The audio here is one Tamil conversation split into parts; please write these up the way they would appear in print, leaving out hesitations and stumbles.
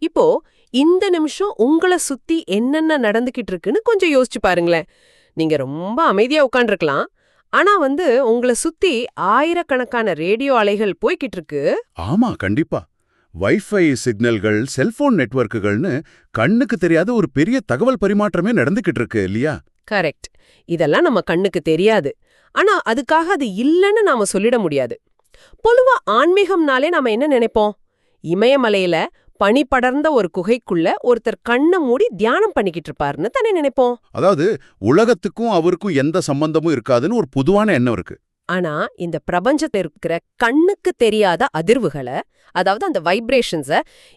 இப்போ இந்த நிமிஷம் உங்கள சுத்தி என்னென்ன நடந்துகிட்டு இருக்குன்னு கொஞ்சம் யோசிச்சு பாருங்களேன். நீங்க ரொம்ப அமைதியா உட்கார்ந்திருக்கலாம். ஆனா உங்கள சுத்தி ஆயிரக்கணக்கான ரேடியோ அலைகள் போய்க்கிட்டு இருக்கு. ஆமா, கண்டிப்பா. வைஃபை சிக்னல்கள், செல்போன் நெட்வொர்க்குகள்னு கண்ணுக்கு தெரியாத ஒரு பெரிய தகவல் பரிமாற்றமே நடந்துகிட்டு இருக்கு இல்லையா? கரெக்ட். இதெல்லாம் நம்ம கண்ணுக்கு தெரியாது. ஆனா அதுக்காக அது இல்லன்னு நாம சொல்லிட முடியாது. பொதுவா ஆன்மீகம்னாலே நாம என்ன நினைப்போம்? இமயமலையில பனி படர்ந்த ஒரு குகைக்குள்ள ஒருத்தர் கண்ணை மூடி தியானம் பண்ணிக்கிட்டு இருப்பாருன்னு தானே நினைப்போம். அதாவது உலகத்துக்கும் அவருக்கும் எந்த சம்பந்தமும் இருக்காதுன்னு ஒரு பொதுவான எண்ணம் இருக்கு. ஆனா இந்த பிரபஞ்சத்துல இருக்கிற கண்ணுக்கு தெரியாத அதிர்வுகளை, அதாவது அந்த வைப்ரேஷன்ஸ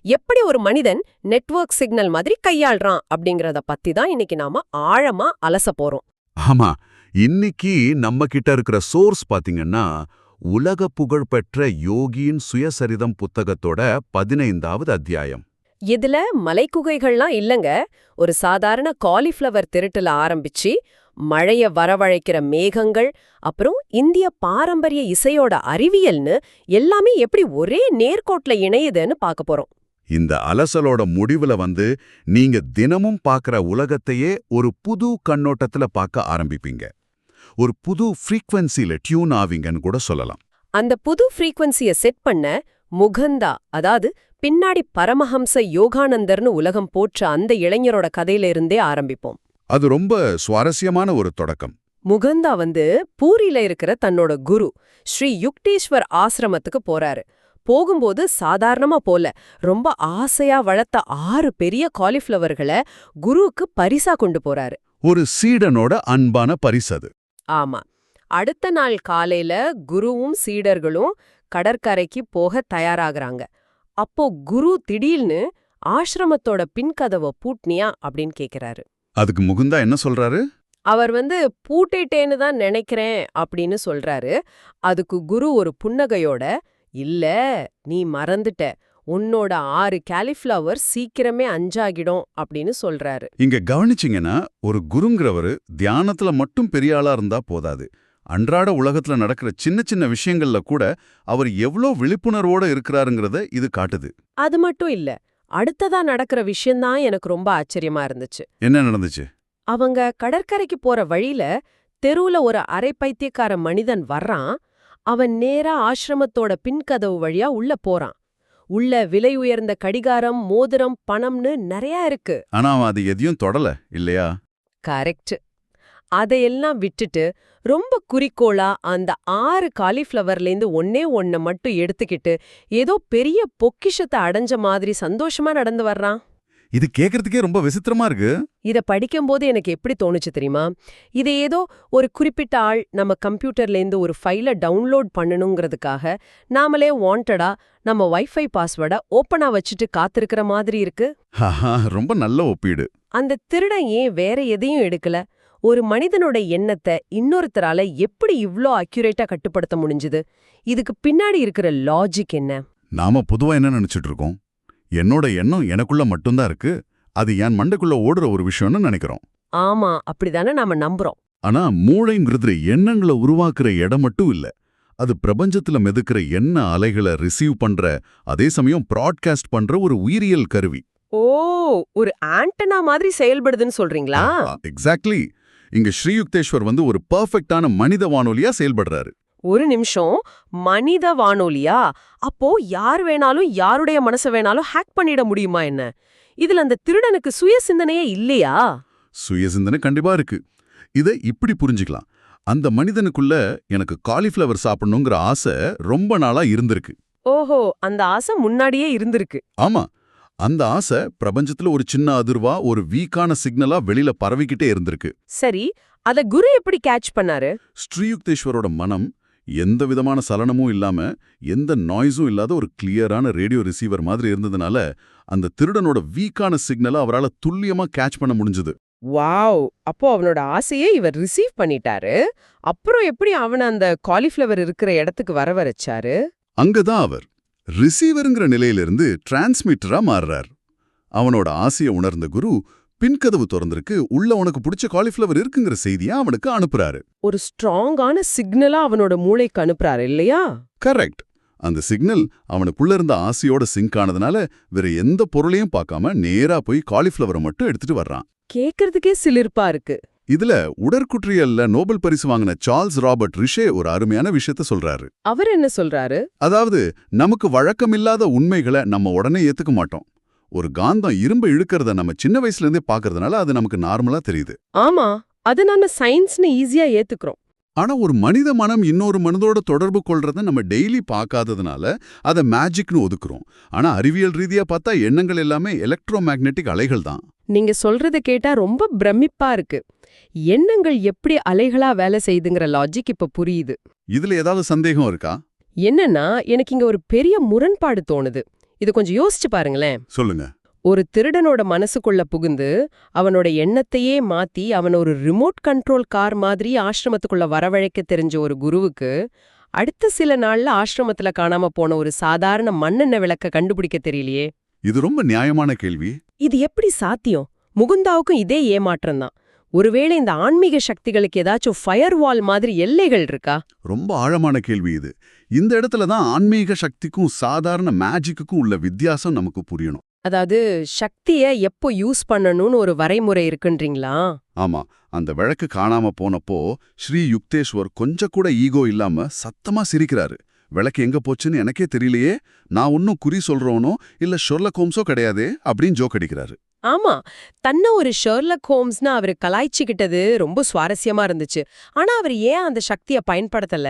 எப்படி ஒரு மனிதன் நெட்வொர்க் சிக்னல் மாதிரி கையாள்றான் அப்படிங்கறத பத்தி தான் இன்னைக்கு நாம ஆழமா அலச போறோம். ஆமா, இன்னைக்கு நம்ம கிட்ட இருக்கிற சோர்ஸ் பாத்தீங்கன்னா உலக புகழ்பெற்ற யோகியின் சுயசரிதம் புத்தகத்தோட 15வது அத்தியாயம். இதுல மலைக்குகைகள்லாம் இல்லங்க. ஒரு சாதாரண காலிஃப்ளவர் திருட்டுல ஆரம்பிச்சு மழைய வரவழைக்கிற மேகங்கள், அப்புறம் இந்திய பாரம்பரிய இசையோட அறிவியல்னு எல்லாமே எப்படி ஒரே நேர்கோட்ல இணையுதுன்னு பார்க்க போறோம். இந்த அலசலோட முடிவுல நீங்க தினமும் பார்க்கற உலகத்தையே ஒரு புது கண்ணோட்டத்துல பார்க்க ஆரம்பிப்பீங்க. ஒரு புது ஃப்ரீக்வன்சில டியூன் ஆவீங்கன்னு கூட சொல்லலாம். அந்த புது ஃப்ரீக்வன்சிய செட் பண்ண முகந்தா, அதாவது பின்னாடி பரமஹம்ச யோகானந்தர்னு உலகம் போற்ற அந்த இளைஞரோட கதையில இருந்தே ஆரம்பிப்போம். அது ரொம்ப சுவாரஸ்யமான ஒரு தொடக்கம். முகந்தா பூரியில இருக்கிற தன்னோட குரு ஸ்ரீ யுக்தேஸ்வர் ஆசிரமத்துக்கு போறாரு. போகும்போது சாதாரணமா போல, ரொம்ப ஆசையா வளர்த்த 6 பெரிய காலிஃப்ளவர்களை குருவுக்கு பரிசா கொண்டு போறாரு. ஒரு சீடனோட அன்பான பரிசது. ஆமா. அடுத்த நாள் காலையில குருவும் சீடர்களும் கடற்கரைக்கு போக தயாராகிறாங்க. அப்போ குரு திடீர்னு ஆசிரமத்தோட பின்கதவை பூட்னியா அப்படின்னு கேக்குறாரு. அதுக்கு முகுந்தா என்ன சொல்றாரு? அவர் பூட்டிட்டேன்னு தான் நினைக்கிறேன் அப்படின்னு சொல்றாரு. அதுக்கு குரு ஒரு புன்னகையோட, இல்ல, நீ மறந்துட்ட, உன்னோட 6 காலிஃப்ளவர் சீக்கிரமே அஞ்சாகிடும் அப்படின்னு சொல்றாரு. இங்க கவனிச்சிங்கன்னா, ஒரு குருங்கிறவரு தியானத்துல மட்டும் பெரிய ஆளா இருந்தா போதாது. அன்றாட உலகத்துல நடக்கிற சின்ன சின்ன விஷயங்கள்ல கூட அவர் எவ்வளோ விழிப்புணர்வோட இருக்கிறாருங்கிறத இது காட்டுது. அது மட்டும் இல்ல, அடுத்ததா நடக்கிற விஷயம்தான் எனக்கு ரொம்ப ஆச்சரியமா இருந்துச்சு. என்ன நடந்துச்சு? அவங்க கடற்கரைக்கு போற வழியில தெருவுல ஒரு அரை பைத்தியக்கார மனிதன் வர்றான். அவன் நேரா ஆசிரமத்தோட பின்கதவு வழியா உள்ள போறான். உள்ள விலை உயர்ந்த கடிகாரம், மோதிரம், பணம்னு நிறைய இருக்கு. ஆனா அவன் அது எதையும் தொடல இல்லையா? கரெக்ட். அதையெல்லாம் விட்டுட்டு ரொம்ப குறிக்கோளா அந்த 6 காலிஃப்ளவர்லேருந்து ஒண்ண மட்டும் எடுத்துக்கிட்டு ஏதோ பெரிய பொக்கிஷத்தை அடைஞ்ச மாதிரி சந்தோஷமா நடந்து வர்றான். இது கேக்குறதுக்கே ரொம்ப விசித்திரமா இருக்கு. இத படிக்கும்போது எனக்கு எப்படி தோணுச்சு தெரியுமா? இது ஏதோ ஒரு குறிப்பிட்ட ஆள் நம்ம கம்ப்யூட்டர்லேருந்து ஒரு ஃபைலை டவுன்லோட் பண்ணணுங்கிறதுக்காக நாமளே வாண்டடா நம்ம வைஃபை பாஸ்வேர்டை ஓப்பனா வச்சுட்டு காத்திருக்கிற மாதிரி இருக்கு. ரொம்ப நல்ல ஒப்பீடு. அந்த திருடன் ஏன் வேற எதையும் எடுக்கல? ஒரு மனிதனோட எண்ணத்தை இன்னொருத்தரால எப்படி இவ்ளோ அக்யூரேட்டா கட்டுப்படுத்த முடிஞ்சுது? இதுக்கு பின்னாடி இருக்கிற லாஜிக் என்ன? நாம பொதுவா என்ன நினைச்சிட்டு இருக்கோம்? என்னோட எண்ணம் எனக்குள்ள மட்டும்தான் இருக்கு, அது என் மண்டைக்குள்ள ஓடுற ஒரு விஷயம்னு நினைக்கிறோம். ஆமா, அப்படிதானே நாம நம்புறோம். ஆனா மூளைங்கிறது எண்ணங்களை உருவாக்குற இடம் மட்டும் இல்ல. அது பிரபஞ்சத்துல மிதக்கிற எண்ண அலைகளை ரிசீவ் பண்ற, அதே சமயம் ப்ராட்காஸ்ட் பண்ற ஒரு உயிரியல் கருவி. ஓ, ஒரு ஆண்டனா மாதிரி செயல்படுதுன்னு சொல்றீங்களா? எக்ஸாக்ட்லி. இங்க ஸ்ரீயுக்தேஸ்வர் ஒரு பெர்ஃபெக்ட்டான மனித வானொலியா செயல்படுறாரு. ஒரு நிமிஷம், மனித வானொலியா? அப்போ யார் வேணாலும் யாருடைய மனசை வேணாலும் ஹேக் பண்ணிட முடியுமா என்ன? இதுல அந்த திருடனுக்கு சுய சிந்தனையே இல்லையா? சுய சிந்தனை கண்டிப்பா இருக்கு. இதை இப்படி புரிஞ்சுக்கலாம். அந்த மனிதனுக்குள்ள எனக்கு காலிஃப்ளவர் சாப்பிடணுங்கிற ஆசை ரொம்ப நாளா இருந்திருக்கு. ஓஹோ, அந்த ஆசை முன்னாடியே இருந்திருக்கு. ஆமா, அந்த ஆசை பிரபஞ்சத்துல ஒரு சின்ன அதிர்வா, ஒரு வீக்கான சிக்னலா வெளியில பரவிக்கிட்டே இருந்திருக்கு. சரி, அத குரு எப்படி கேட்ச் பண்ணாரு? ஸ்ரீயுக்தேஸ்வரோட மனம் எந்த விதமான சலனமும் இல்லாம, எந்த நாய்ஸும் இல்லாத ஒரு கிளியரான ரேடியோ ரிசீவர் மாதிரி இருந்ததுனால அந்த திருடனோட வீக்கான சிக்னலை அவரால துல்லியமா கேட்ச் பண்ண முடிஞ்சது. வாவ்! அப்போ அவனோட ஆசையை இவர் ரிசீவ் பண்ணிட்டாரு. அப்புறம் எப்படி அவனை அந்த காலிஃப்ளவர் இருக்கிற இடத்துக்கு வர வச்சாரு? அங்கதான் அவர் ரிசீவருங்கிற நிலையிலிருந்து டிரான்ஸ்மிட்டரா மாறுறார். அவனோட ஆசையை உணர்ந்த குரு பின்கதவு திறந்திருக்கு, உள்ள உனக்கு பிடிச்ச காலிஃப்ளவர் இருக்குங்கிற செய்தியை அவனுக்கு அனுப்புறாரு. ஒரு ஸ்ட்ராங்கான சிக்னலா அவனோட மூளைக்கு அனுப்புறாரு இல்லையா? கரெக்ட். அந்த சிக்னல் அவனுக்குள்ள இருந்த ஆசையோட சிங்க் ஆனதுனால வேற எந்த பொருளையும் பார்க்காம நேரா போய் காலிஃப்ளவரை மட்டும் எடுத்துட்டு வர்றான். கேக்குறதுக்கே சிலிர்ப்பா இருக்கு. இதுல உடற்குற்றியல்ல நோபல் பரிசு வாங்கின சார்ல்ஸ் ராபர்ட் ரிஷே ஒரு அருமையான விஷயத்த சொல்றாரு. அவர் என்ன சொல்றாரு? அதாவது நமக்கு வழக்கமில்லாத உண்மைகளை நம்ம உடனே ஏத்துக்க மாட்டோம். ஒரு காந்தம் இரும்பு இழுக்கிறத நம்ம சின்ன வயசுல இருந்தே பாக்குறதுனால அது நமக்கு நார்மலா தெரியுது. ஆமா, அது நாம சயின்ஸ்னு ஈஸியா ஏத்துக்கிறோம். ஆனா ஒரு மனித மனம் இன்னொரு மனதோட தொடர்பு கொள்றத நம்ம டெய்லி பார்க்காததுனால அதை மேஜிக்னு ஒதுக்குறோம். ஆனா அறிவியல் ரீதியா பார்த்தா எண்ணங்கள் எல்லாமே எலக்ட்ரோ மேக்னெட்டிக் அலைகள் தான். நீங்க சொல்றத கேட்டா ரொம்ப பிரமிப்பா இருக்கு. எண்ணங்கள் எப்படி அலைகளா வேலை செய்யுதுங்கிற லாஜிக் இப்ப புரியுது. இதுல ஏதாவது சந்தேகம் இருக்கா? என்னன்னா, எனக்கு இங்க ஒரு பெரிய முரண்பாடு தோணுது. இது கொஞ்சம் யோசிச்சு பாருங்களேன். சொல்லுங்க. ஒரு திருடனோட மனசுக்குள்ள புகுந்து அவனோட எண்ணத்தையே மாத்தி அவன் ஒரு ரிமோட் கண்ட்ரோல் கார் மாதிரி ஆசிரமத்துக்குள்ள வரவழைக்க தெரிஞ்ச ஒரு குருவுக்கு அடுத்த சில நாள்ல ஆசிரமத்துல காணாம போன ஒரு சாதாரண மண்ணெண்ணெய் விளக்க கண்டுபிடிக்க தெரியலையே. இது ரொம்ப நியாயமான கேள்வி. இது எப்படி சாத்தியம்? முகுந்தாவுக்கும் இதே ஏமாற்றம் தான். ஒருவேளை இந்த ஆன்மீக சக்திகளுக்கு ஏதாச்சும் ஃபயர் வால் மாதிரி எல்லைகள் இருக்கா? ரொம்ப ஆழமான கேள்வி இது. இந்த இடத்துல தான் ஆன்மீக சக்திக்கும் சாதாரண மேஜிக்குக்கும் உள்ள வித்தியாசம் நமக்கு புரியணும். அதாவது சக்திய எப்போ யூஸ் பண்ணணும்னு ஒரு வரைமுறை இருக்குன்றீங்களா? ஆமா, அந்த விளக்கு காணாம போனப்போ ஸ்ரீ யுக்தேஸ்வர் கொஞ்சம் கூட ஈகோ இல்லாம சத்தமா சிரிக்கிறாரு. விளக்கு எங்க போச்சுன்னு எனக்கே தெரியலையே, நான் ஒன்னும் குறி சொல்றோனோ இல்ல ஷெர்லக் ஹோம்ஸோ கிடையாதே அப்படின்னு ஜோக் அடிக்கிறாரு. ஆமா, தன்னை ஒரு ஷெர்லக் ஹோம்ஸ்னு அவரு கலாய்ச்சிக்கிட்டது ரொம்ப சுவாரஸ்யமா இருந்துச்சு. ஆனா அவர் ஏன் அந்த சக்தியை பயன்படுத்தல?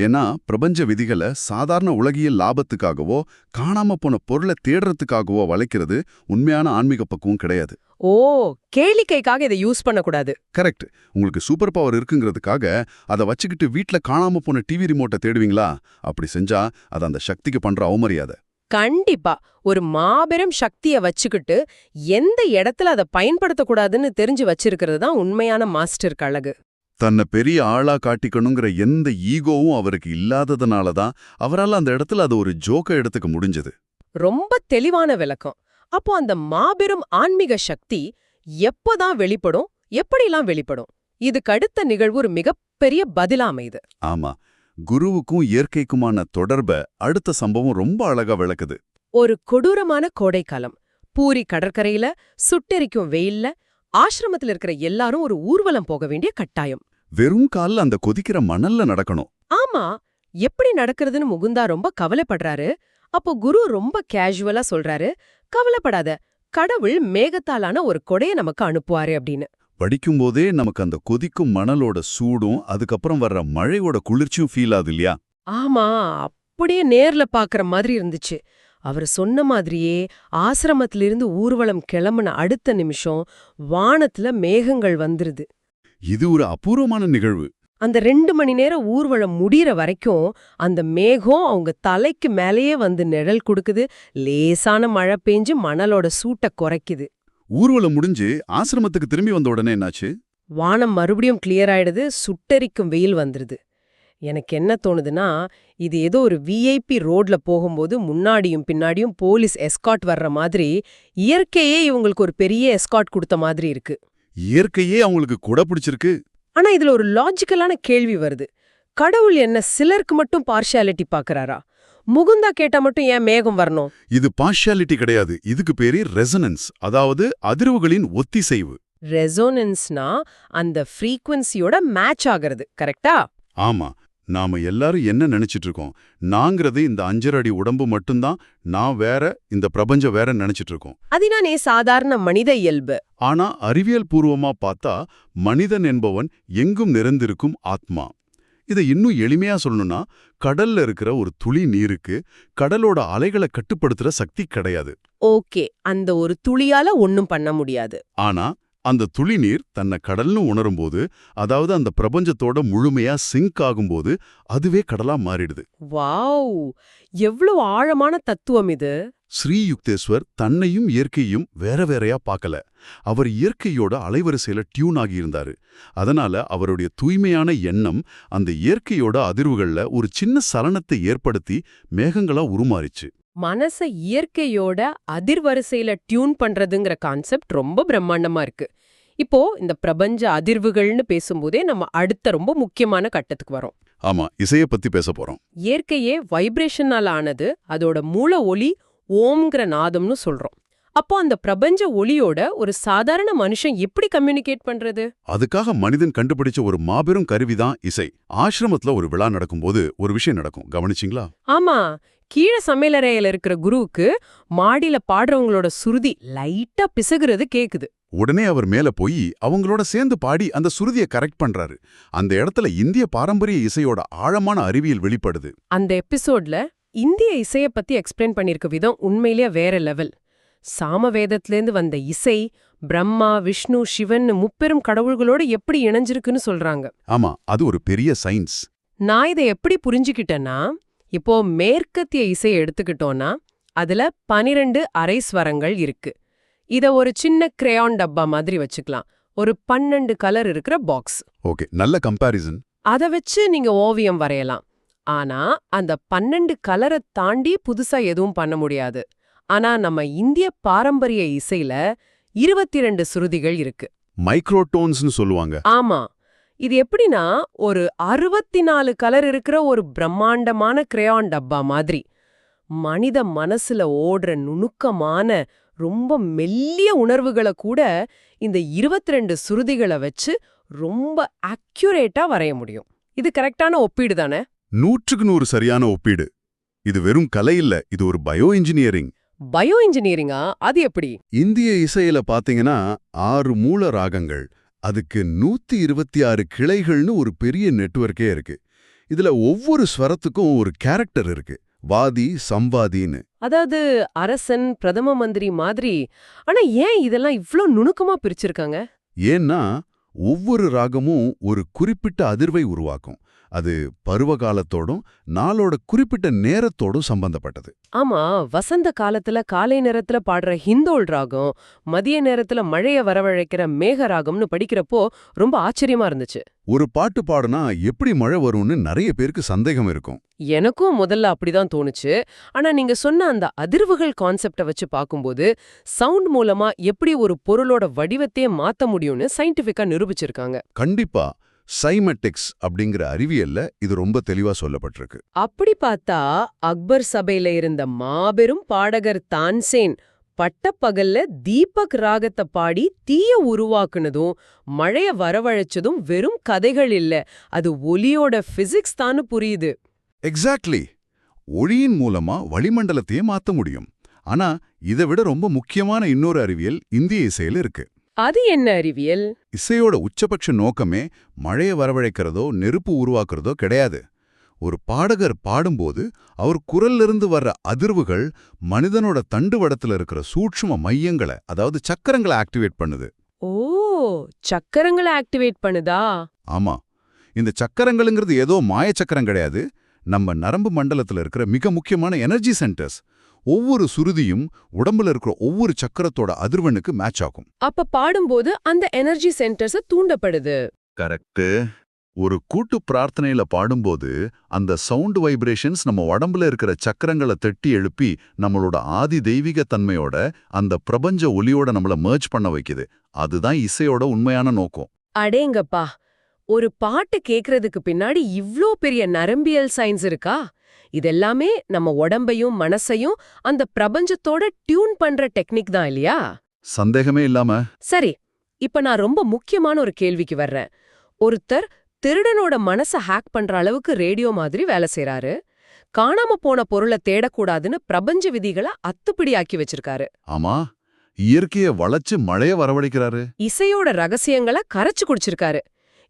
ஏன்னா பிரபஞ்ச விதிகளை சாதாரண உலகியல் லாபத்துக்காகவோ காணாம போன பொருளை தேடுறதுக்காகவோ வளைக்கிறது உண்மையான ஆன்மீக பக்குவம் கிடையாது. ஓ, கேளிக்கைக்காக இதை யூஸ் பண்ணக்கூடாது. கரெக்ட். உங்களுக்கு சூப்பர் பவர் இருக்குங்கிறதுக்காக அதை வச்சுக்கிட்டு வீட்ல காணாம போன டிவி ரிமோட்டை தேடுவீங்களா? அப்படி செஞ்சா அது அந்த சக்திக்கு பண்ற அவமரியாதை. கண்டிப்பா. ஒரு மாபெரும் சக்திய வச்சுக்கிட்டு எந்த இடத்துல அதை பயன்படுத்தக்கூடாதுன்னு தெரிஞ்சு வச்சிருக்கிறது தான் உண்மையான மாஸ்டருக்கு அழகு. தன்னை பெரிய ஆளா காட்டிக்கணுங்கிற எந்த ஈகோவும் அவருக்கு இல்லாததுனால தான் அவரால் அந்த இடத்துல அது ஒரு ஜோக்க எடுத்துக்க முடிஞ்சது. ரொம்ப தெளிவான விளக்கம். அப்போ அந்த மாபெரும் ஆன்மீக சக்தி எப்போதான் வெளிப்படும், எப்படிலாம் வெளிப்படும்? இதுக்கு அடுத்த நிகழ்வு ஒரு மிகப்பெரிய பதிலா அமையுது. ஆமா, குருவுக்கும் இயற்கைக்குமான தொடர்பை அடுத்த சம்பவம் ரொம்ப அழகா விளக்குது. ஒரு கொடூரமான கோடைக்காலம். பூரி கடற்கரையில சுட்டெரிக்கும் வெயில்ல ஆசிரமத்துல இருக்கிற எல்லாரும் ஒரு ஊர்வலம் போக வேண்டிய கட்டாயம். வெறும் கால்ல அந்த கொதிக்கிற மணல்ல நடக்கணும். ஆமா, எப்படி நடக்கிறதுன்னு முகுந்தா ரொம்ப கவலைப்படுறாரு. அப்போ குரு ரொம்ப கேஷுவலா சொல்றாரு, கவலைப்படாத, கடவுள் மேகத்தாலான ஒரு கொடைய நமக்கு அனுப்புவாரு அப்படின்னு. படிக்கும்போதே நமக்கு அந்த கொதிக்கும் மணலோட சூடும் அதுக்கப்புறம் வர்ற மழையோட குளிர்ச்சியும் ஃபீல் ஆகுது இல்லையா? ஆமா, அப்படியே நேர்ல பாக்குற மாதிரி இருந்துச்சு. அவர் சொன்ன மாதிரியே ஆசிரமத்திலிருந்து ஊர்வலம் கிளம்புன அடுத்த நிமிஷம் வானத்துல மேகங்கள் வந்துருது. இது ஒரு அபூர்வமான நிகழ்வு. அந்த 2 மணி நேரம் ஊர்வலம் முடியற வரைக்கும் அந்த மேகம் அவங்க தலைக்கு மேலேயே வந்து நிழல் கொடுக்குது. லேசான மழை பெஞ்சு மணலோட சூட்டை குறைக்குது. ஊர்வலம் முடிஞ்சு ஆசிரமத்துக்கு திரும்பி வந்த உடனே என்னாச்சு? வானம் மறுபடியும் கிளியர் ஆயிடுது. சுட்டெரிக்கும் வெயில் வந்துருது. எனக்கு என்ன தோணுதுன்னா, இது ஏதோ ஒரு விஐபி ரோட்ல போகும்போது முன்னாடியும் பின்னாடியும் போலீஸ் எஸ்கார்ட் வர்ற மாதிரி இயற்கையே இவங்களுக்கு ஒரு பெரிய எஸ்கார்ட் கொடுத்த மாதிரி இருக்கு. இயற்கையே அவங்களுக்கு கூட பிடிச்சிருக்கு. ஆனா இதுல ஒரு லாஜிக்கலான கேள்வி வருது. கடவுள் என்ன சிலருக்கு மட்டும் பார்ஷியாலிட்டி பாக்குறாரா? முகுந்தா கேட்டா மட்டும் ஏன் மேகம் வரணும்? இது பார்ஷியாலிட்டி கிடையாது, இதுக்கு பேரு ரெசனன்ஸ், அதாவது அதிர்வுகளின் ஒத்திசைவு. ரெசோனன்ஸ்னா அந்த ஃப்ரீக்வன்சியோட மேட்ச் ஆகிறது, கரெக்டா? ஆமா, நாம எல்லாரும் என்ன நினைச்சிட்டு இருக்கோம்? நாங்கிறது இந்த 5 அடி உடம்பு மட்டும்தான், நான் வேற, இந்த பிரபஞ்சம் வேற நினைச்சிட்டு இருக்கோம். அதுதானே சாதாரண மனித இயல்பு. ஆனா அறிவியல் பூர்வமா பார்த்தா மனிதன் என்பவன் எங்கும் நிறைந்திருக்கும் ஆத்மா. இதை இன்னும் எளிமையா சொல்லணும்னா, கடல்ல இருக்கிற ஒரு துளி நீருக்கு கடலோட அலைகளை கட்டுப்படுத்துற சக்தி கிடையாது. ஓகே, அந்த ஒரு துளியால ஒன்னும் பண்ண முடியாது. ஆனா அந்த துளி நீர் தன்னை கடல்னு உணரும்போது, அதாவது அந்த பிரபஞ்சத்தோட முழுமையா சிங்க் ஆகும்போது அதுவே கடலா மாறிடுது. வாவ், எவ்வளவு ஆழமான தத்துவம் இது. ஸ்ரீ யுக்தேஸ்வர் தன்னையும் இயற்கையும் வேற வேறையா பார்க்கல. அவர் இயற்கையோட அலைவரிசையில டியூன் ஆகியிருந்தாரு. அதனால அவருடைய தூய்மையான எண்ணம் அந்த இயற்கையோட அதிர்வுகள்ல ஒரு சின்ன சலனத்தை ஏற்படுத்தி மேகங்களா உருமாறிச்சு. மனச இயற்கையோட அதிர்வரிசையில டியூன் பண்றதுங்கிற கான்செப்ட் ரொம்ப பிரம்மாண்டமா இருக்கு. இப்போ இந்த பிரபஞ்ச அதிர்வுகள்னு பேசும்போதே நம்ம அடுத்த ரொம்ப முக்கியமான கட்டத்துக்கு வரோம். ஆமா, இசைய பத்தி பேச போறோம். இயற்கையே வைப்ரேஷனால ஆனது, அதோட மூல ஒலி ஓம்ங்கிற நாதம்னு சொல்றோம். அப்போ அந்த பிரபஞ்ச ஒலியோட ஒரு சாதாரண மனுஷன் எப்படி கம்யூனிகேட் பண்றது? அதுக்காக மனிதன் கண்டுபிடிச்ச ஒரு மாபெரும் கருவிதான் இசை. ஆசிரமத்துல ஒரு விழா நடக்கும்போது ஒரு விஷயம் நடக்கும், கவனிச்சிங்களா? ஆமா, கீழே சமையலறையில இருக்கிற குருவுக்கு மாடியில பாடுறவங்களோட சுருதி லைட்டா பிசகுறது கேக்குது. உடனே அவர் மேல போய் அவங்களோட சேர்ந்து பாடி அந்த சுருதியை கரெக்ட் பண்றாரு. அந்த இடத்துல இந்திய பாரம்பரிய இசையோட ஆழமான அறிவியல் வெளிப்படுது. அந்த எபிசோட்ல இந்திய இசைய பத்தி எக்ஸ்பிளைன் பண்ணிருக்க விதம் உண்மையிலேயே வேற லெவல். சாமவேதத்திலேருந்து வந்த இசை பிரம்மா, விஷ்ணு, சிவன் முப்பெரும் கடவுள்களோட எப்படி இணைஞ்சிருக்குன்னு சொல்றாங்க. ஆமா, அது ஒரு பெரிய சயின்ஸ். நான் இதை எப்படி புரிஞ்சுக்கிட்டேன்னா, இப்போ மேற்கத்திய இசையை எடுத்துக்கிட்டோம்னா அதுல 12 அரை ஸ்வரங்கள் இருக்கு. இத ஒரு சின்ன கிரேயான் டப்பா மாதிரி வச்சுக்கலாம். ஒரு 12 கலர் இருக்கிற பாக்ஸ். ஓகே, நல்ல கம்பாரிசன். அத வச்சு நீங்க ஓவியம் வரையலாம். ஆனா அந்த 12 கலரை தாண்டி புதுசா எதுவும் பண்ண முடியாது. ஆனா நம்ம இந்திய பாரம்பரிய இசையில 22 சுருதிகள் இருக்கு. மைக்ரோடோன்ஸ்னு சொல்லுவாங்க. ஆமா, இது எப்படின்னா ஒரு 64 கலர் இருக்கிற ஒரு பிரம்மாண்டமான கிரேயான் டப்பா மாதிரி. மனித மனசுல ஓடுற நுணுக்கமான ரொம்ப மெல்லிய உணர்வுகளை கூட இந்த 22 சுருதிகளை வச்சு ரொம்ப அக்யூரேட்டா வரைய முடியும். இது கரெக்டான ஒப்பீடு தானே? 100க்கு 100 சரியான ஒப்பீடு. இது வெறும் கலை இல்ல, இது ஒரு பயோ இன்ஜினியரிங். பயோ இன்ஜினியரிங்கா? அது எப்படி? இந்திய இசையில பாத்தீங்கன்னா 6 மூல ராகங்கள், அதுக்கு 126 கிளைகள்னு ஒரு பெரிய நெட்வொர்க்கே இருக்கு. இதுல ஒவ்வொரு ஸ்வரத்துக்கும் ஒரு கேரக்டர் இருக்கு, வாதி சம்வாதின்னு. அதாவது அரசன், பிரதம மந்திரி மாதிரி. ஆனா ஏன் இதெல்லாம் இவ்ளோ நுணுக்கமா பிரிச்சிருக்காங்க? ஏன்னா ஒவ்வொரு ராகமும் ஒரு குறிப்பிட்ட அதிர்வை உருவாக்கும். அது பருவகாலத்தோடும் நாளோட குறிப்பிட்ட நேரத்தோடும் சம்பந்தப்பட்டது. ஆமா, வசந்த காலத்துல காலை நேரத்துல பாடுற ஹிந்தோல் ராகம், மதிய நேரத்துல மழைய வரவழைக்கிற மேக ராகம்னு படிக்கிறப்போ ரொம்ப ஆச்சரியமா இருந்துச்சு. ஒரு பாட்டு பாடுனா எப்படி மழை வரும்னு நிறைய பேருக்கு சந்தேகம் இருக்கும். எனக்கும் முதல்ல அப்படிதான் தோணுச்சு. ஆனா நீங்க சொன்ன அந்த அதிர்வுகள் கான்செப்ட வச்சு பார்க்கும்போது சவுண்ட் மூலமா எப்படி ஒரு பொருளோட வடிவத்தையே மாத்த முடியும்னு சயின்டிஃபிக்கா நிரூபிச்சிருக்காங்க. கண்டிப்பா, சைமெட்டிக்ஸ் அப்படிங்கிற அறிவியல்ல இது ரொம்ப தெளிவா சொல்லப்பட்டிருக்கு. அப்படி பார்த்தா அக்பர் சபையில இருந்த மாபெரும் பாடகர் தான்சேன் பட்டப்பகல்ல தீபக் ராகத்தை பாடி தீய உருவாக்குனதும் மழைய வரவழைச்சதும் வெறும் கதைகள் இல்ல, அது ஒலியோட பிசிக்ஸ் தான்னு புரியுது. எக்ஸாக்ட்லி. ஒளியின் மூலமா வளிமண்டலத்தையே மாத்த முடியும். ஆனா இதை விட ரொம்ப முக்கியமான இன்னொரு அறிவியல் இந்திய இசையில இருக்கு. அது என்ன அறிவியல்? இசையோட உச்சபட்ச நோக்கமே மழைய வரவழைக்கிறதோ நெருப்பு உருவாக்குறதோ கிடையாது. ஒரு பாடகர் பாடும்போது அவர் குரல்லிருந்து வர்ற அதிர்வுகள் மனிதனோட தண்டுவடத்துல இருக்கிற சூட்சும மையங்களை, அதாவது சக்கரங்களை ஆக்டிவேட் பண்ணுது. ஓ, சக்கரங்களை ஆக்டிவேட் பண்ணுதா? ஆமா, இந்த சக்கரங்களுங்கிறது ஏதோ மாய சக்கரம் கிடையாது. நம்ம நரம்பு மண்டலத்துல இருக்கிற மிக முக்கியமான எனர்ஜி சென்டர்ஸ். ஒவ்வொரு சுருதியும் உடம்புல இருக்கிற ஒவ்வொரு சக்கரத்தோட அதிர்வெண்ணுக்கு மேட்ச் ஆகும். அப்ப பாடும்போது அந்த எனர்ஜி சென்டர்ஸ் தூண்டப்படுது. கரெக்ட். ஒரு கூட்டு பிரார்த்தனையில பாடும்போது அந்த சவுண்ட் வைப்ரேஷன்ஸ் நம்ம உடம்புல இருக்கிற சக்கரங்களை தட்டி எழுப்பி நம்மளோட ஆதி தெய்வீக தன்மையோட அந்த பிரபஞ்ச ஒலியோட நம்மள மர்ஜ் பண்ண வைக்குது. அதுதான் இசையோட உண்மையான நோக்கம். அடேங்கப்பா, ஒரு பாட்டு கேக்குறதுக்கு பின்னாடி இவ்ளோ பெரிய நரம்பியல் சயின்ஸ் இருக்கா? இதெல்லாமே நம்ம உடம்பையும் மனசையும் அந்த பிரபஞ்சத்தோட டியூன் பண்ற டெக்னிக் தான் இல்லையா? சந்தேகமே இல்லாம. சரி, இப்ப நான் ரொம்ப முக்கியமான ஒரு கேள்விக்கு வர்றேன். ஒருத்தர் திருடனோட மனச ஹேக் பண்ற அளவுக்கு ரேடியோ மாதிரி வேலை செய்றாரு. காணாம போன பொருளை தேடக்கூடாதுன்னு பிரபஞ்ச விதிகளை அத்துப்பிடியாக்கி வச்சிருக்காரு. ஆமா, இயற்கையை வளைச்சு மழைய வரவழைக்கிறாரு. இசையோட ரகசியங்களை கரைச்சு குடிச்சிருக்காரு.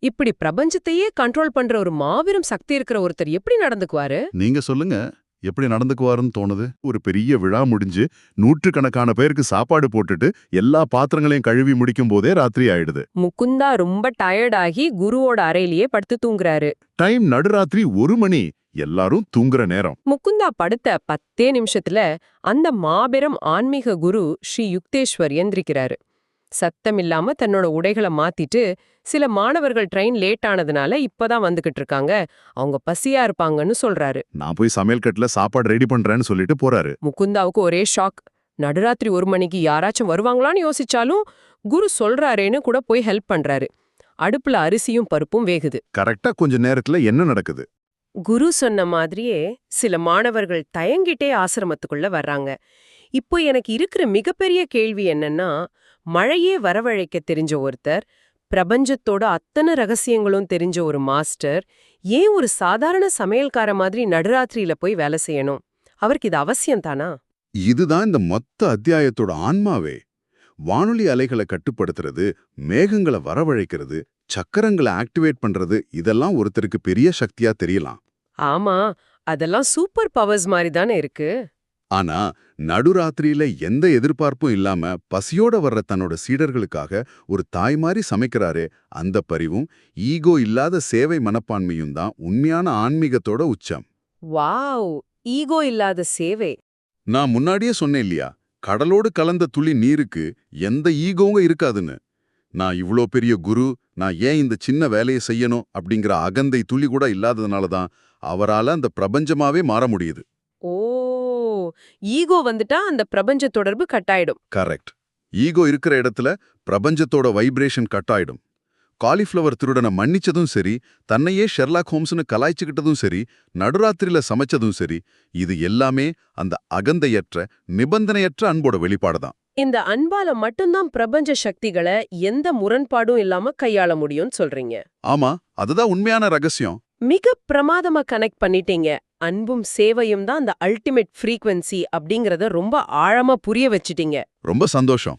இப்படி பிரபஞ்சத்தையே கண்ட்ரோல் பண்ற ஒரு மாபெரும் சக்தி இருக்கிற ஒருத்தர் எப்படி நடந்துக்குவாரு? நீங்க சொல்லுங்க, எப்படி நடந்துக்குவாருன்னு தோணுது? ஒரு பெரிய விழா முடிஞ்சு நூற்றுக்கணக்கான பேருக்கு சாப்பாடு போட்டுட்டு எல்லா பாத்திரங்களையும் கழுவி முடிக்கும் போதே ராத்திரி ஆயிடுது. முகுந்தா ரொம்ப டயர்ட் ஆகி குருவோட அறையிலேயே படுத்து தூங்குறாரு. டைம் நடுராத்திரி 1 மணி, எல்லாரும் தூங்குற நேரம். முகுந்தா படுத்த 10 நிமிஷத்துல அந்த மாபெரும் ஆன்மீக குரு ஸ்ரீ யுக்தேஸ்வர் எந்திரிக்கிறாரு. சத்தமில்லாம தன்னோட உடைகளை மாத்திட்டு, சில மாணவர்கள் ட்ரெயின் லேட் ஆனதுனால இப்பதான் வந்துகிட்டு இருக்காங்க, அவங்க பசியா இருப்பாங்கன்னு சொல்றாரு. நான் போய் சமையல் கட்டுல சாப்பாடு ரெடி பண்றேன்னு சொல்லிட்டு போறாரு. முகுந்தாவுக்கு ஒரே ஷாக். நடுராத்திரி 1 மணிக்கு யாராச்சும் வருவாங்களான்னு யோசிச்சாலும் குரு சொல்றாரேன்னு கூட போய் ஹெல்ப் பண்றாரு. அடுப்புல அரிசியும் பருப்பும் வேகுது. கரெக்டா கொஞ்ச நேரத்துல என்ன நடக்குது? குரு சொன்ன மாதிரியே சில மாணவர்கள் தயங்கிட்டே ஆசிரமத்துக்குள்ள வர்றாங்க. இப்போ எனக்கு இருக்கிற மிகப்பெரிய கேள்வி என்னன்னா, மழையே வரவழைக்க தெரிஞ்ச ஒருத்தர், பிரபஞ்சத்தோட அத்தனை ரகசியங்களும் தெரிஞ்ச ஒரு மாஸ்டர், ஏன் ஒரு சாதாரண சமையல்கார மாதிரி நடுராத்திரியில போய் வேலை செய்யணும்? அவருக்கு இது அவசியம் தானா? இதுதான் இந்த மொத்த அத்தியாயத்தோட ஆன்மாவே. வானொலி அலைகளை கட்டுப்படுத்துறது, மேகங்களை வரவழைக்கிறது, சக்கரங்களை ஆக்டிவேட் பண்றது, இதெல்லாம் ஒருத்தருக்கு பெரிய சக்தியா தெரியலாம். ஆமா, அதெல்லாம் சூப்பர் பவர்ஸ் மாதிரி தானே இருக்கு. ஆனா நடுராத்திரியில எந்த எதிர்பார்ப்பும் இல்லாம பசியோட வர்ற தன்னோட சீடர்களுக்காக ஒரு தாய் மாதிரி சமைக்கிறாரே, அந்த பரிவும் ஈகோ இல்லாத சேவை மனப்பான்மையும் தான் உண்மையான ஆன்மீகத்தோட உச்சம். வாவ், ஈகோ இல்லாத சேவை. நான் முன்னாடியே சொன்னேன் இல்லையா, கடலோடு கலந்த துளி நீருக்கு எந்த ஈகோவும் இருக்காதுன்னு. நான் இவ்ளோ பெரிய குரு, நான் ஏன் இந்த சின்ன வேலையை செய்யணும் அப்படிங்கிற அகந்தை துளி கூட இல்லாததுனால தான் அவரால அந்த பிரபஞ்சமாவே மாற முடியுது. ஓ, ஈகோ வந்துட்டா அந்த பிரபஞ்ச தொடர்பு கட்டாயிடும். கரெக்ட். ஈகோ இருக்கிற இடத்துல பிரபஞ்சத்தோட வைப்ரேஷன் கட் ஆயிடும். காலிஃப்ளவர் திருடனை மன்னிச்சதும் சரி, தன்னையே ஷெர்லாக் ஹோம்ஸ்னு கலாய்ச்சிக்கிட்டதும் சரி, நடுராத்திரியில சமைச்சதும் சரி, இது எல்லாமே அந்த அகந்தையற்ற நிபந்தனையற்ற அன்போட வெளிப்பாடுதான். இந்த அன்பால மட்டும்தான் பிரபஞ்ச சக்திகளை எந்த முரண்பாடும் இல்லாம கையாள முடியும்னு சொல்றீங்க. ஆமா, அதுதான் உண்மையான ரகசியம். மிக பிரமாதமா கனெக்ட் பண்ணிட்டீங்க. அன்பும் சேவையும் தான் அந்த அல்டிமேட் ஃப்ரீக்வன்சி அப்படிங்கறத ரொம்ப ஆழமா புரிய வச்சிட்டீங்க. ரொம்ப சந்தோஷம்.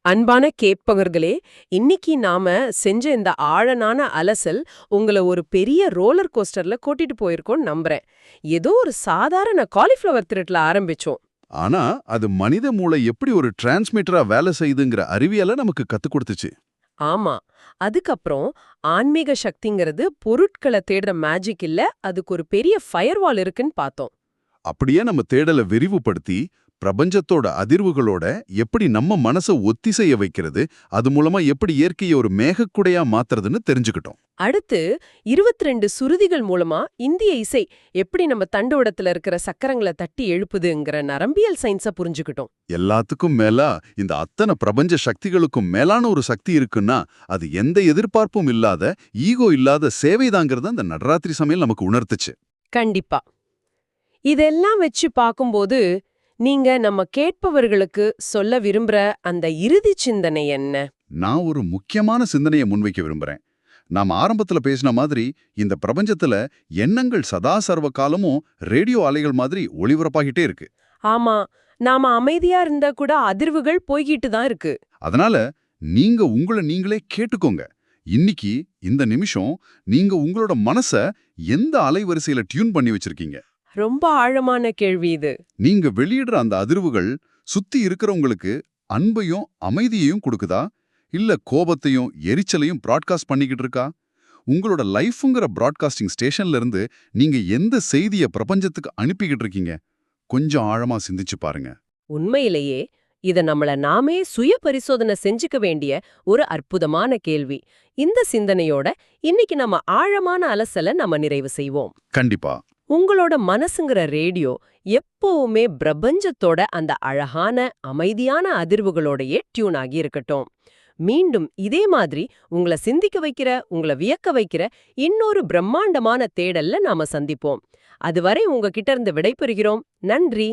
அன்பான கேட்பவர்களே, இன்னைக்கு நாம செஞ்ச இந்த ஆழனான அலசல் உங்களை ஒரு பெரிய ரோலர் கோஸ்டர்ல கூட்டிட்டு போயிருக்கோம்னு நம்புறேன். ஏதோ ஒரு சாதாரண காலிஃப்ளவர் திருட்டுல ஆரம்பிச்சோம். ஆனா அது மனித மூளை எப்படி ஒரு டிரான்ஸ்மிட்டரா வேலை செய்யுதுங்கிற அறிவியலை நமக்கு கத்துக் கொடுத்துச்சு. ஆமா, அதுக்கப்புறம் ஆன்மீக சக்திங்கிறது பொருட்களை தேடுற மேஜிக் இல்ல, அதுக்கு ஒரு பெரிய ஃபயர்வால் இருக்குன்னு பார்த்தோம். அப்படியே நம்ம தேடலை விரிவுபடுத்தி பிரபஞ்சத்தோட அதிர்வுகளோட எப்படி நம்ம மனசை ஒத்திசைய வைக்கிறது, அது மூலமா எப்படி இயற்கையை ஒரு மேகக்குடையா மாத்துறதுன்னு தெரிஞ்சுக்கிட்டோம். அடுத்து 22 சுருதிகள் மூலமா இந்திய இசை எப்படி நம்ம தண்டுவடத்துல இருக்கிற சக்கரங்களை தட்டி எழுப்புதுங்கிற நரம்பியல் சயின்ஸ புரிஞ்சுக்கிட்டோம். எல்லாத்துக்கும் மேலா இந்த அத்தனை பிரபஞ்ச சக்திகளுக்கும் மேலான ஒரு சக்தி இருக்குன்னா அது எந்த எதிர்பார்ப்பும் இல்லாத, ஈகோ இல்லாத சேவைதாங்கிறத அந்த நடராத்திரி சமையல் நமக்கு உணர்த்துச்சு. கண்டிப்பா. இதெல்லாம் வச்சு பார்க்கும்போது நீங்க நம்ம கேட்பவர்களுக்கு சொல்ல விரும்புற அந்த இறுதி சிந்தனை என்ன? நான் ஒரு முக்கியமான சிந்தனையை முன்வைக்க விரும்புறேன். நாம் ஆரம்பத்துல பேசின மாதிரி இந்த பிரபஞ்சத்துல எண்ணங்கள் சதா சர்வ காலமும் ரேடியோ அலைகள் மாதிரி ஒளிபரப்பாகிட்டே இருக்கு. ஆமா, நாம அமைதியா இருந்தா கூட அதிர்வுகள் போய்கிட்டு தான் இருக்கு. அதனால நீங்க உங்களை நீங்களே கேட்டுக்கோங்க. இன்னைக்கு இந்த நிமிஷம் நீங்க உங்களோட மனச எந்த அலைவரிசையில டியூன் பண்ணி வச்சிருக்கீங்க? ரொம்ப ஆழமான கேள்வி இது. நீங்க வெளியிடுற அந்த அதிர்வுகள் சுத்தி இருக்கிறவங்களுக்கு அன்பையும் அமைதியையும் கொடுக்குதா, இல்ல கோபத்தையும் எரிச்சலையும் பிராட்காஸ்ட் பண்ணிக்கிட்டு இருக்கா? உங்களோட லைஃப்ங்கிற பிராட்காஸ்டிங் ஸ்டேஷன்ல இருந்து நீங்க எந்த செய்தியை பிரபஞ்சத்துக்கு அனுப்பிக்கிட்டு இருக்கீங்க? கொஞ்சம் ஆழமா சிந்திச்சு பாருங்க. உண்மையிலேயே இத நம்மள நாமே சுய பரிசோதனை செஞ்சுக்க வேண்டிய ஒரு அற்புதமான கேள்வி. இந்த சிந்தனையோட இன்னைக்கு நம்ம ஆழமான அலசலை நம்ம நிறைவு செய்வோம். கண்டிப்பா. உங்களோட மனசுங்கிற ரேடியோ எப்பவுமே பிரபஞ்சத்தோட அந்த அழகான அமைதியான அதிர்வுகளோடயே டியூன் ஆகி இருக்கட்டும். மீண்டும் இதே மாதிரி உங்களை சிந்திக்க வைக்கிற, உங்களை வியக்க வைக்கிற இன்னொரு பிரம்மாண்டமான தேடல்ல நாம சந்திப்போம். அதுவரை உங்ககிட்ட இருந்து விடைபெறுகிறோம். நன்றி.